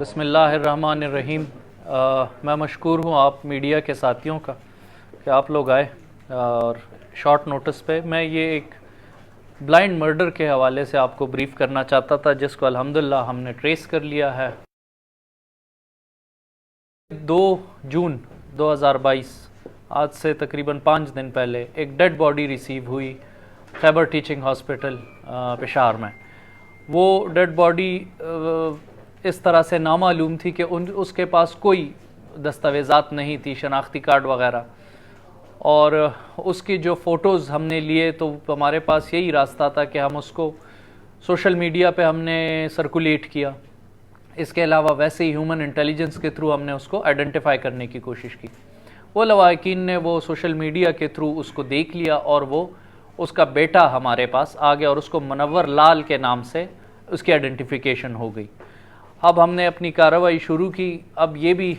بسم اللہ الرحمن الرحیم۔ میں مشکور ہوں آپ میڈیا کے ساتھیوں کا کہ آپ لوگ آئے اور شارٹ نوٹس پہ میں یہ ایک بلائنڈ مرڈر کے حوالے سے آپ کو بریف کرنا چاہتا تھا، جس کو الحمدللہ ہم نے ٹریس کر لیا ہے۔ 2 جون 2022 آج سے تقریباً 5 دن پہلے ایک ڈیڈ باڈی ریسیو ہوئی خیبر ٹیچنگ ہاسپٹل پشاور میں۔ وہ ڈیڈ باڈی اس طرح سے نامعلوم تھی کہ اس کے پاس کوئی دستاویزات نہیں تھی، شناختی کارڈ وغیرہ، اور اس کی جو فوٹوز ہم نے لیے تو ہمارے پاس یہی راستہ تھا کہ ہم اس کو سوشل میڈیا پہ ہم نے سرکولیٹ کیا۔ اس کے علاوہ ویسے ہی ہیومن انٹیلیجنس کے تھرو ہم نے اس کو آئیڈینٹیفائی کرنے کی کوشش کی۔ وہ لواحقین نے وہ سوشل میڈیا کے تھرو اس کو دیکھ لیا اور وہ اس کا بیٹا ہمارے پاس آ گیا اور اس کو منور لال کے نام سے اس کی آئیڈینٹیفیکیشن ہو گئی۔ اب ہم نے اپنی کارروائی شروع کی۔ اب یہ بھی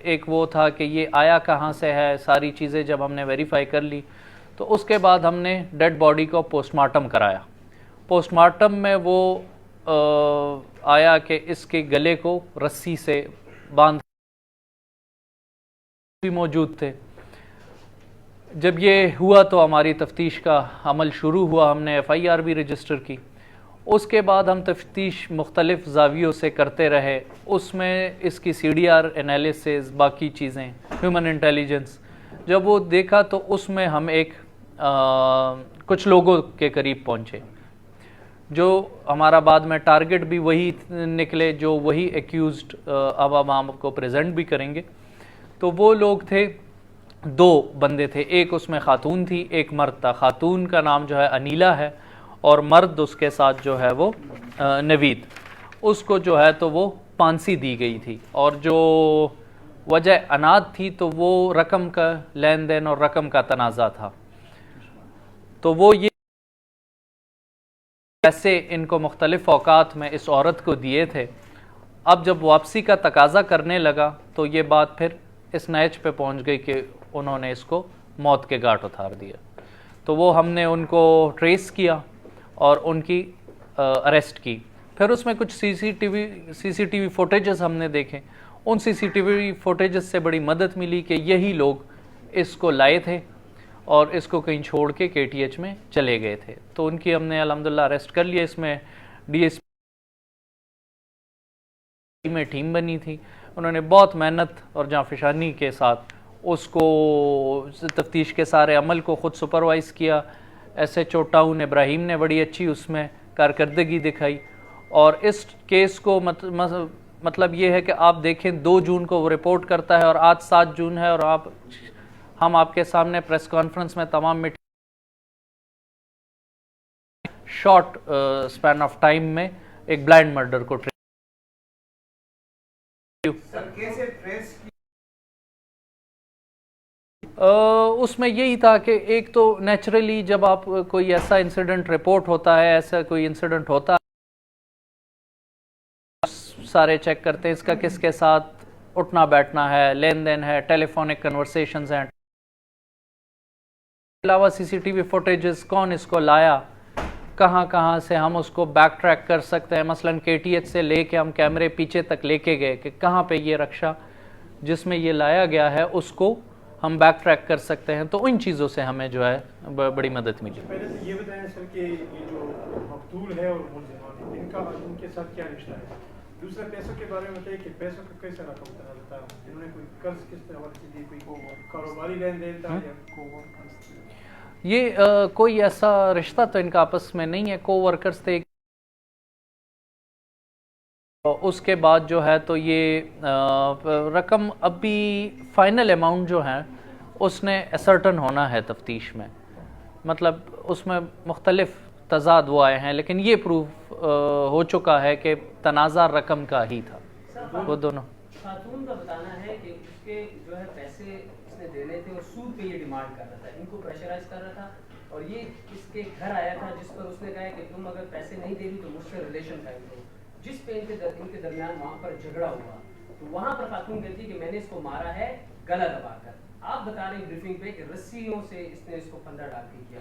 ایک وہ تھا کہ یہ آیا کہاں سے ہے، ساری چیزیں جب ہم نے ویریفائی کر لی تو اس کے بعد ہم نے ڈیڈ باڈی کو پوسٹ مارٹم کرایا۔ پوسٹ مارٹم میں وہ آیا کہ اس کے گلے کو رسی سے باندھ بھی موجود تھے۔ جب یہ ہوا تو ہماری تفتیش کا عمل شروع ہوا، ہم نے FIR بھی رجسٹر کی۔ اس کے بعد ہم تفتیش مختلف زاویوں سے کرتے رہے، اس میں اس کی CDR انالیسز، باقی چیزیں، ہیومن انٹیلیجنس جب وہ دیکھا تو اس میں ہم ایک کچھ لوگوں کے قریب پہنچے جو ہمارا بعد میں ٹارگٹ بھی وہی نکلے جو وہی ایکیوزڈ اب ہم آپ کو پریزنٹ بھی کریں گے۔ تو وہ لوگ تھے، 2 بندے تھے، ایک اس میں خاتون تھی، ایک مرد تھا۔ خاتون کا نام جو ہے انیلا ہے اور مرد اس کے ساتھ جو ہے وہ نوید۔ اس کو جو ہے تو وہ پانسی دی گئی تھی، اور جو وجہ انات تھی تو وہ رقم کا لین دین اور رقم کا تنازع تھا۔ تو وہ یہ پیسے ان کو مختلف اوقات میں اس عورت کو دیے تھے۔ اب جب واپسی کا تقاضا کرنے لگا تو یہ بات پھر اس نیچ پہ پہنچ گئی کہ انہوں نے اس کو موت کے گھاٹ اتار دیا۔ تو وہ ہم نے ان کو ٹریس کیا اور ان کی اریسٹ کی۔ پھر اس میں کچھ سی سی ٹی وی فوٹیجز ہم نے دیکھے۔ ان CCTV فوٹیجز سے بڑی مدد ملی کہ یہی لوگ اس کو لائے تھے اور اس کو کہیں چھوڑ کے KTH میں چلے گئے تھے۔ تو ان کی ہم نے الحمدللہ اریسٹ کر لیا۔ اس میں DSP میں ٹیم بنی تھی، انہوں نے بہت محنت اور جانفشانی کے ساتھ اس کو تفتیش کے سارے عمل کو خود سپروائز کیا۔ SHO ٹاؤن ابراہیم نے بڑی اچھی اس میں کارکردگی دکھائی، اور اس کیس کو مطلب یہ ہے کہ آپ دیکھیں 2 جون کو وہ رپورٹ کرتا ہے اور آج 7 جون ہے، اور ہم آپ کے سامنے پریس کانفرنس میں تمام شارٹ سپین آف ٹائم میں ایک بلائنڈ مرڈر کو اس میں یہی تھا کہ ایک تو نیچرلی جب آپ کوئی ایسا انسیڈنٹ رپورٹ ہوتا ہے، ایسا کوئی انسیڈنٹ ہوتا ہے، سارے چیک کرتے ہیں اس کا کس کے ساتھ اٹھنا بیٹھنا ہے، لین دین ہے، ٹیلی فونک کنورسیشنز ہیں، علاوہ CCTV فوٹیجز، کون اس کو لایا، کہاں کہاں سے ہم اس کو بیک ٹریک کر سکتے ہیں۔ مثلا KTH سے لے کے ہم کیمرے پیچھے تک لے کے گئے کہ کہاں پہ یہ رکشہ جس میں یہ لایا گیا ہے اس کو ہم بیک ٹریک کر سکتے ہیں۔ تو ان چیزوں سے ہمیں جو ہے بڑی مدد ملی۔ پہلے تو یہ بتائیں سر کہ یہ جو مقتول ہے اور ملزمان ان کا ان کے ساتھ کیا رشتہ ہے؟ دوسرا پیسوں کے بارے میں بتائیے کہ پیسوں کا کیسا رقم تھا، انہوں نے کوئی قرض کس طرح سے دی، کوئی کاروباری لین دین تھا یا یہ کوئی ایسا رشتہ تو ان کا آپس میں نہیں ہے، کو ورکرز تھے۔ اس کے بعد جو ہے تو یہ رقم ابھی فائنل اماؤنٹ جو ہے اس نے اسرٹن ہونا ہے تفتیش میں، مطلب اس میں مختلف تضاد وہ آئے ہیں، لیکن یہ پروف ہو چکا ہے کہ تنازع رقم کا ہی تھا۔ وہ دونوں خاتون کا بتانا ہے کہ اس کے جو ہے پیسے اس نے دینے تھے اور سود پہ یہ ڈیمانڈ کر رہا تھا، ان کو پریشرائز کر رہا تھا، اور یہ اس کے گھر آیا تھا جس پر اس نے کہا کہ تم اگر پیسے نہیں دے گی تو مجھ سے ریلیشن قائم کرو، جس پہ ان کے درمیان وہاں پر جھگڑا ہوا، تو وہاں پر خاتون کہتی کہ میں نے اس کو مارا ہے گلا دبا کر۔ آپ بتا رہے ہیں بریفنگ پہ کہ رسیوں سے اس نے اس کو پندہ ڈال کے کیا۔